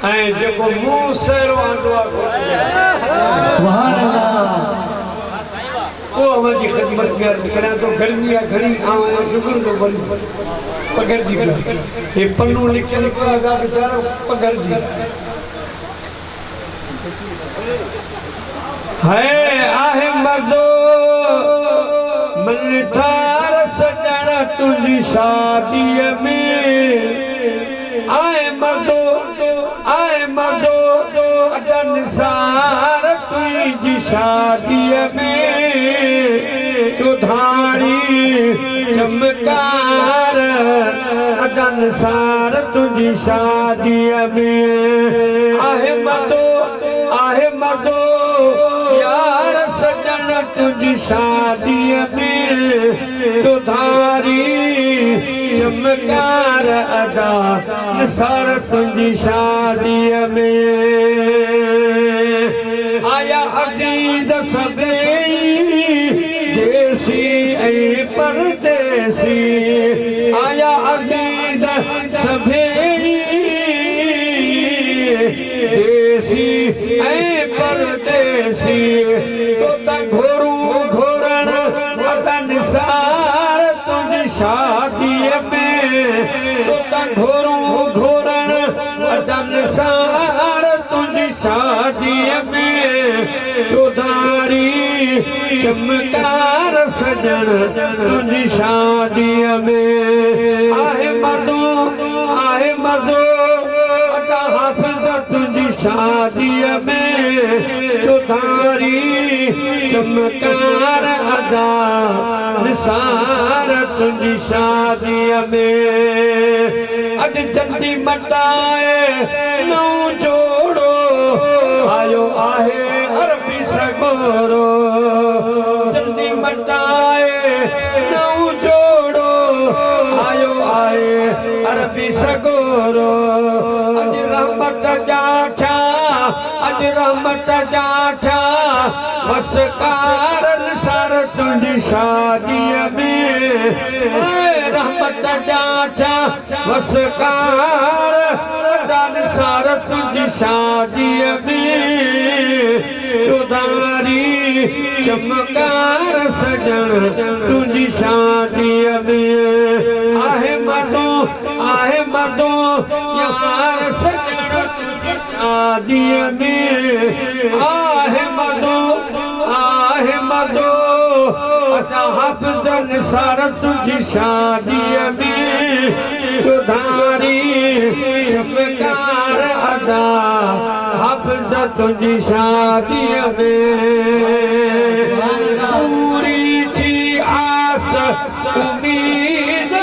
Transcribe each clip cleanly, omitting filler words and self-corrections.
ऐं जेको मुंहुं सहरो आंदो आहे सुभान अल्लाह वो हमारी खिदमत में अर्ज करें तो गर्मी या घड़ी आवां शुक्र तो बड़ी पकड़ जी ये पन्नू लिखल को आगा बेचारा पकड़ जी है आहे मर्दो मन ठार सजण तुझी शादी में आए मर्दो अदन सार तुझी शादी में चौधारी चमकार अदन सार तुझी शादी में आहे मर्दो यार सजन तुझी शादी में चौधारी चमकार अदा सार तुझी शादी में आया अजीज सभई देसी ऐं परदेसी आया अजीज सभई देसी ऐं परदेसी तो घोरण अदन सार तुझी शादी में तो घोरण अदन सार तुझी शादी में चौधारी चमकार सजन तुझी शादी में आहे मर्दो हाफिज तुझी शादी में चौधारी चमकार अदा निसार तुझी शादी में अज जल्दी मटाए नौ जोड़ो आयो आहे अरबी सगोरो जल्दी मटाए नौ जोड़ो आयो आहे अरबी सगोरो अज रहमत जाठा वसकार सार तुझी शादी में रहमत जाठा वसकार सार तुझी शादी में चौधारी चमकार सजन तुझी शादी में आहे मर्दो यार सजन शादी में आहे मर्दो हाफिजन सार तुझी शादी में चौधारी चमकार अदा हाफिज तुझी शादी में पूरी थी आस उम्मीद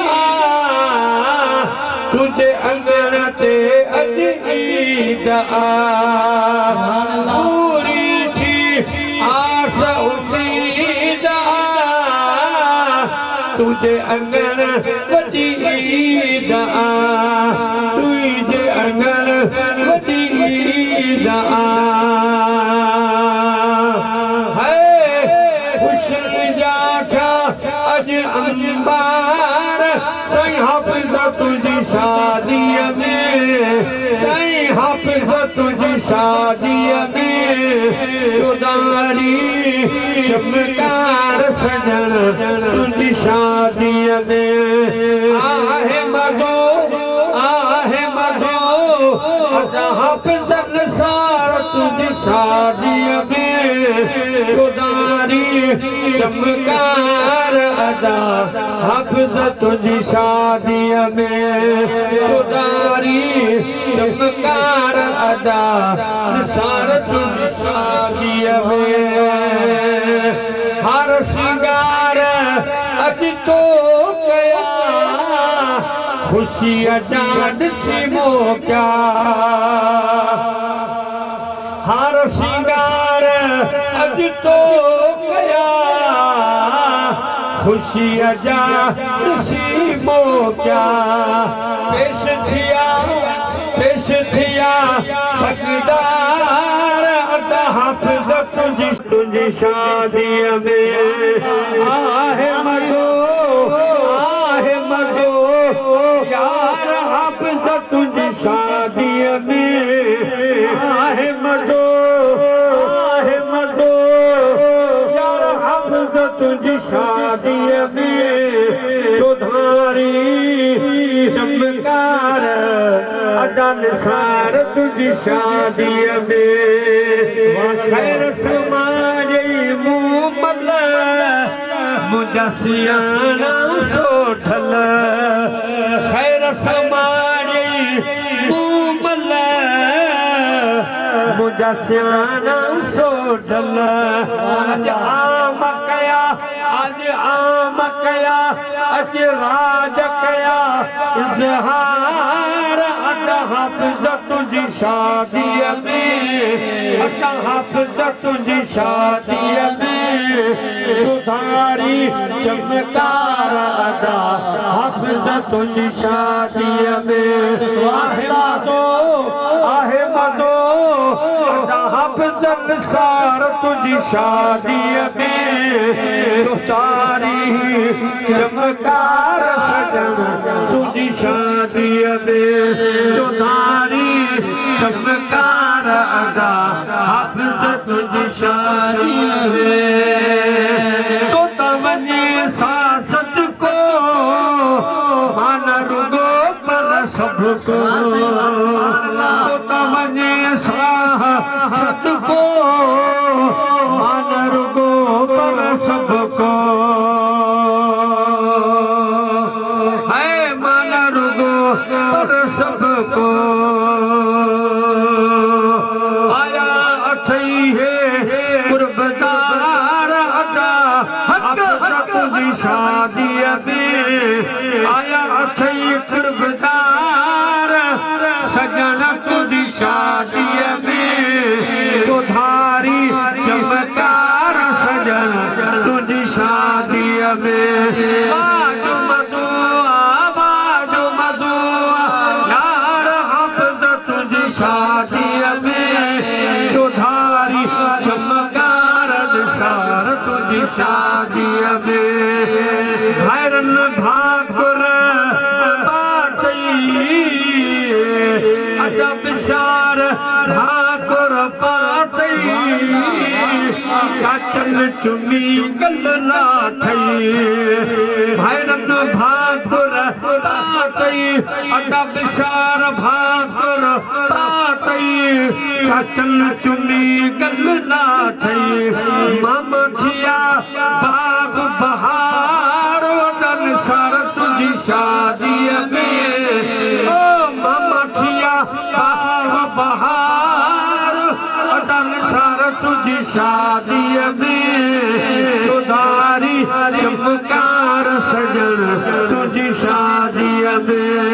तुझे अंगण ते अज ईद पूरी थी आस उम्मीद तुझे अंगण वॾी ईद तुझे अंगण वॾी ईद हुस्न जाठा अज अंबार साईं हाफिज तुझी शादी में साईं हाफिज तुझी शादी में चौधारी चमकार सजन तुझी शादी में आहे मर्दो हाफिजन सार तुझी शादी में चौधारी चमकार अदा हाफिज तुझी शादी में चौधारी चमकार अदा सार तुझी शादी में हर सिंगार अज तो कया खुशी अजान सिमो क्या हर सिंगार अज तो कया खुशी अजान सिमो क्या पेश थिया हक़दार अदा हाफिज तुझी शादी में आहे मर्दो यार हाफिज तुझी शादी में निसार तुझी शादी में खैर समाजे मूमल मुझा सियाना सोठल खैर समाजे मूमल मुझा सियाना सोठल आज आम कया आज आम कया आज राज कया इज़हार अता हाफ़िज़ तुझी शादी में अता हाफ़िज़ तुझी शादी में चुधारी चमकार अदा हाफ़िज़ तुझी शादी में आहे मदो अदा हाफ़िज़ निसार तुझी शादी में चुधारी चमकार सजन तुझी शादी में चुधारी चमकार अदा हाफ़िज़ तुझी शादी में तो तवनी सासत को मान रुगो पर सबको तो तवनी सासत को मान रुगो पर सबको पर सबको आया अथई है कुर्बदार अदा हक तुझी शादी में आया अथई कुर्बदार सजन तुझी शादी में चौधारी चमकार सजन तुझी शादी में शादी में चौधारी चमकार निसार तुझी शादी में भैरन भाकुर पातई अजब शार भाकुर पातई चाचन चुमी गलना थई भैरन भाकुर पातई अजब शार भाकुर चाचन चुनी गलना थई मामा थिया बाग बहार वदन सार तुझी शादी में ओ मामा थिया बाग बहार वदन सार तुझी शादी में चौधारी चमकार सजन तुझी शादी में